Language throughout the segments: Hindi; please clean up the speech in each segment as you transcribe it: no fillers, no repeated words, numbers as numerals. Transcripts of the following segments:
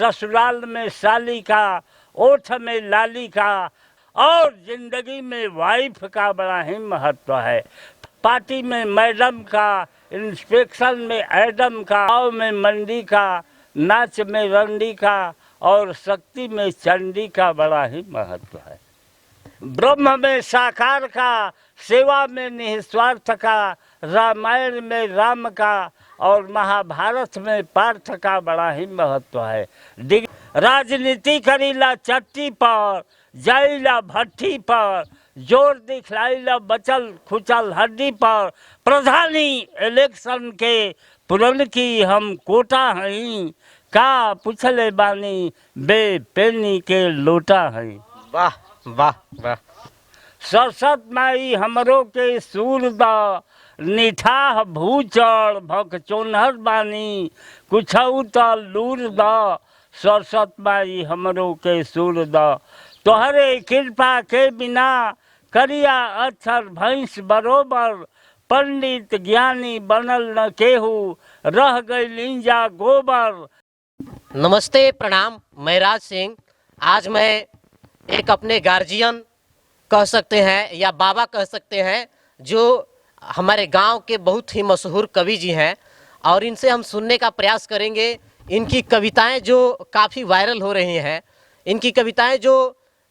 ससुराल में साली का, ओठ में लाली का, और जिंदगी में वाइफ का बड़ा ही महत्व है। पार्टी में मैडम का, इंस्पेक्शन में एडम का, गाँव में मंडी का, नाच में रंडी का, और शक्ति में चंडी का बड़ा ही महत्व है। ब्रह्म में साकार का, सेवा में निस्वार्थ का, रामायण में राम का, और महाभारत में पार्थ का बड़ा ही महत्व है। राजनीति करीला चट्टी पर, जाइला भट्टी पर, जोर दिखलाइला बचल खुचल हड्डी पर, प्रधानी इलेक्शन के पुरन की हम कोटा हई, का पुछले बानी बे पेनी के लोटा हई। वाह वाह वाह। सरसत माई हमरो के सूर द, निठाह भूचर भक चोनहर बानी, कुछऊ त लूर द, सरसत माई हमरो के सूर द। तोहरे कृपा के बिना करिया अक्षर भैंस बरोबर, पंडित ज्ञानी बनल न केहू, रह गई लिंजा गोबर। नमस्ते, प्रणाम, मैं राज सिंह। आज मैं एक अपने गार्जियन कह सकते हैं या बाबा कह सकते हैं, जो हमारे गांव के बहुत ही मशहूर कवि जी हैं, और इनसे हम सुनने का प्रयास करेंगे। इनकी कविताएं जो काफ़ी वायरल हो रही हैं, इनकी कविताएं जो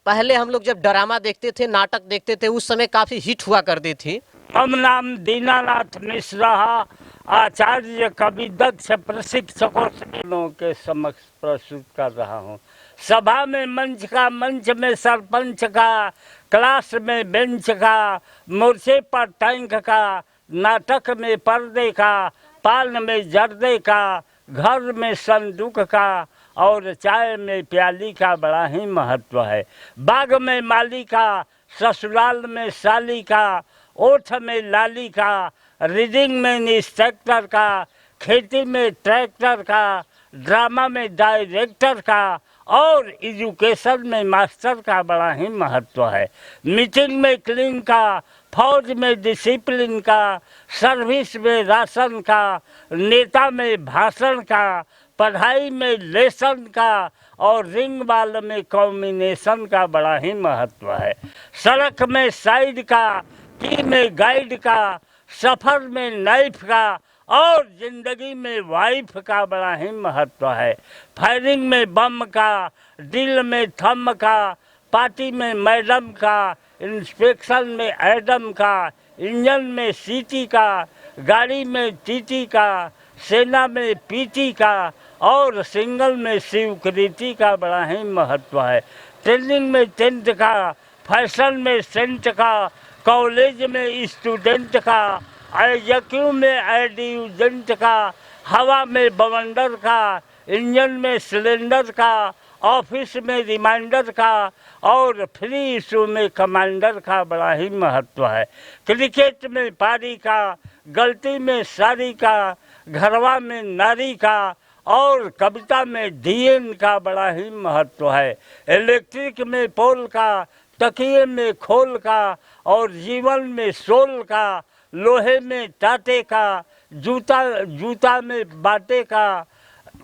पहले हम लोग जब ड्रामा देखते थे, नाटक देखते थे, उस समय काफ़ी हिट हुआ करती थी। हम नाम दीनानाथ मिश्रा, आचार्य कवि दक्ष प्रशिक्षकों के समक्ष प्रस्तुत कर रहा हूँ। सभा में मंच का, मंच में सरपंच का, क्लास में बेंच का, मोर्चे पर टैंक का, नाटक में पर्दे का, पान में जर्दे का, घर में संदूक का, और चाय में प्याली का बड़ा ही महत्व है। बाग में माली का, ससुराल में साली का, ओठ में लाली का, रीडिंग में इंस्ट्रक्टर का, खेती में ट्रैक्टर का, ड्रामा में डायरेक्टर का, और एजुकेशन में मास्टर का बड़ा ही महत्व है। मीटिंग में क्लीन का, फौज में डिसिप्लिन का, सर्विस में राशन का, नेता में भाषण का, पढ़ाई में लेसन का, और रिंग बाल में कॉम्बिनेशन का बड़ा ही महत्व है। सड़क में साइड का, की में गाइड का, सफ़र में नाइफ का, और जिंदगी में वाइफ का बड़ा ही महत्व है। फायरिंग में बम का, दिल में थम का, पार्टी में मैडम का, इंस्पेक्शन में एडम का, इंजन में सीटी का, गाड़ी में टीटी का, सेना में पीटी का, और सिंगल में सिक्योरिटी का बड़ा ही महत्व है। ट्रेनिंग में टेंट का, फैशन में सेंट का, कॉलेज में स्टूडेंट का, आईक्यू में एडजुटेंट का, हवा में बवंडर का, इंजन में सिलेंडर का, ऑफिस में रिमाइंडर का, और फ्री इशू में कमांडर का बड़ा ही महत्व है। क्रिकेट में पारी का, गलती में सारी का, घरवा में नारी का, और कविता में डीएन का बड़ा ही महत्व है। इलेक्ट्रिक में पोल का, तकिए में खोल का, और जीवन में सोल का, लोहे में टाटे का, जूता में बाटे का,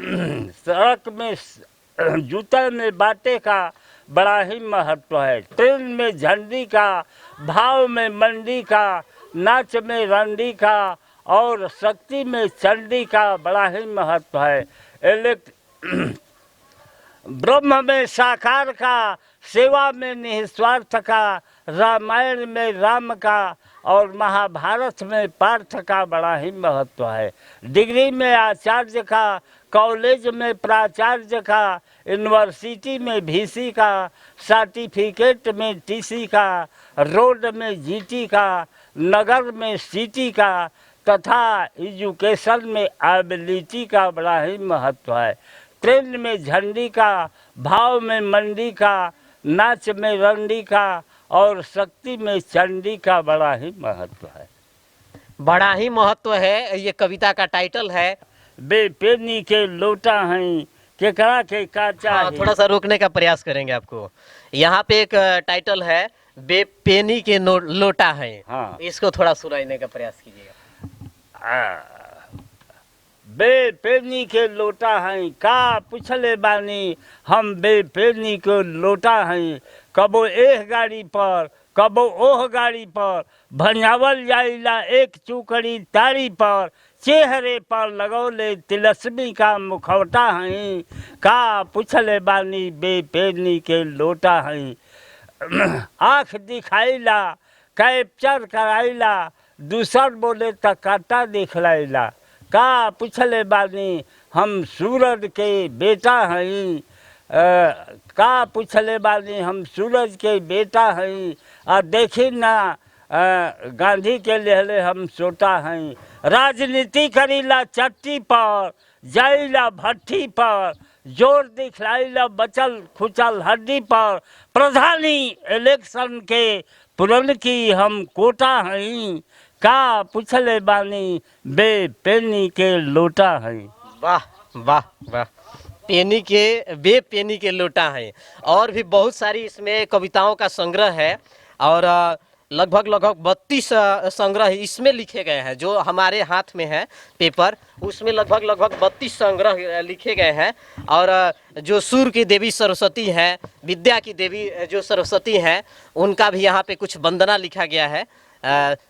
सड़क में जूता में बाटे का बड़ा ही महत्व है। ट्रेन में झंडी का, भाव में मंडी का, नाच में रंडी का, और शक्ति में चंडी का बड़ा ही महत्व है। ब्रह्म में साकार का, सेवा में निस्वार्थ का, रामायण में राम का, और महाभारत में पार्थ का बड़ा ही महत्व है। डिग्री में आचार्य का, कॉलेज में प्राचार्य का, यूनिवर्सिटी में वीसी का, सर्टिफिकेट में टीसी का, रोड में जीटी का, नगर में सिटी का, तथा एजुकेशन में एबिलिटी का बड़ा ही महत्व है। ट्रेन में झंडी का, भाव में मंडी का, नाच में रंडी का, और शक्ति में चंडी का बड़ा ही महत्व है। बड़ा ही महत्व है। ये कविता का टाइटल है बेपेनी के लोटा हैं, केकरा के काचा। हाँ, थोड़ा सा रोकने का प्रयास करेंगे आपको। यहाँ पे एक टाइटल है बेपेनी के लोटा है। हाँ। इसको थोड़ा सुनाने का प्रयास कीजिएगा। बेपेनी के लोटा हैं, का पूछले बानी हम बेपेनी के लोटा हैं। कबो एह गाड़ी पर कबो ओह गाड़ी पर भंजावल जाइला एक चुकड़ी तारी पर, चेहरे पर लगौले तिलस्मी का मुखौटा हैं, का पूछले बानी बेपेनी के लोटा हैं। आँख दिखाइला कैप्चर कराइला, दूसर बोले त काटा दिखलाइला, का पूछले बानी हम सूरज के बेटा हैं। का पूछले बानी हम सूरज के बेटा हैं। आ देखी ना गांधी के लेहले हम सोटा हैं। राजनीति करीला चट्टी पर जाइला भट्टी पर, जोर दिखलाइला बचल खुचल हड्डी पर, प्रधानी इलेक्शन के पुरन की हम कोटा हैं, का पूछले बानी बेपेनी के लोटा हैं। वाह वाह वाह, पेनी के बेपेनी के लोटा है। और भी बहुत सारी इसमें कविताओं का संग्रह है और लगभग 32 संग्रह इसमें लिखे गए हैं। जो हमारे हाथ में है पेपर, उसमें लगभग 32 संग्रह लिखे गए हैं। और जो सूर की देवी सरस्वती हैं, विद्या की देवी जो सरस्वती हैं, उनका भी यहाँ पे कुछ वंदना लिखा गया है।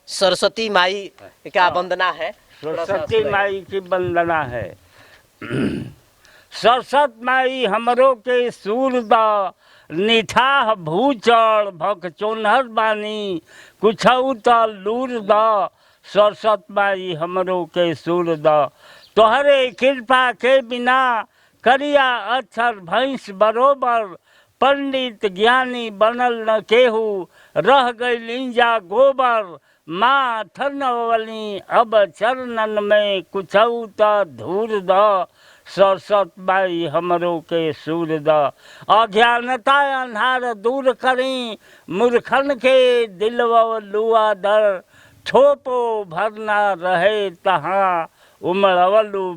सरस्वती माई का वंदना है, सरस्वती माई की वंदना है। सरस्वत माई हमरो के सूर द, निठाह भूचर भक चोनहर बानी, कुछऊ त लूर द, सरस्वत माई हमरो के सूर द। तोहरे कृपा के बिना करिया अक्षर भैंस बरोबर, पंडित ज्ञानी बनल न केहू, रह गई इंजा गोबर। माँ थनवली अब चरणन में, कुछऊ त धूर द, सरस्वत माई हमरो के सूर द। अज्ञानता अन्हार दूर करी, मूर्खन के दिलवा लुआ दर, ठोपो भरना रहे तहाँ, उमड़वलु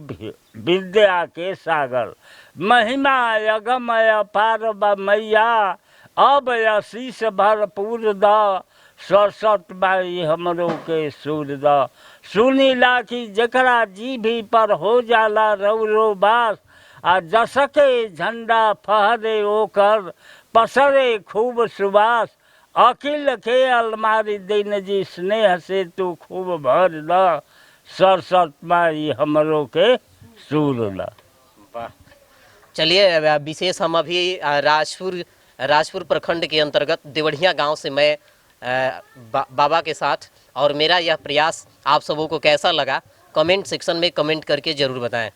विद्या के सागर। महिमा अगमय पार ब मैया, अब आशीष भरपूर द, सरस्वत माई हमरो के सूर द। सुनीला की जकरा जीभी पर हो जाला रौरो बास, आ जसके झंडा फहरे ओकर, पसरे खूब सुबास। अकिल के अलमारी दिन जी स्नेह से तू खूब भर द, सरस्वत माई हमरो के सूर द। वाह। चलिए, विशेष हम अभी राजपुर प्रखंड के अंतर्गत देवढ़िया गांव से मैं बाबा के साथ, और मेरा यह प्रयास आप सबों को कैसा लगा कमेंट सेक्शन में कमेंट करके ज़रूर बताएं।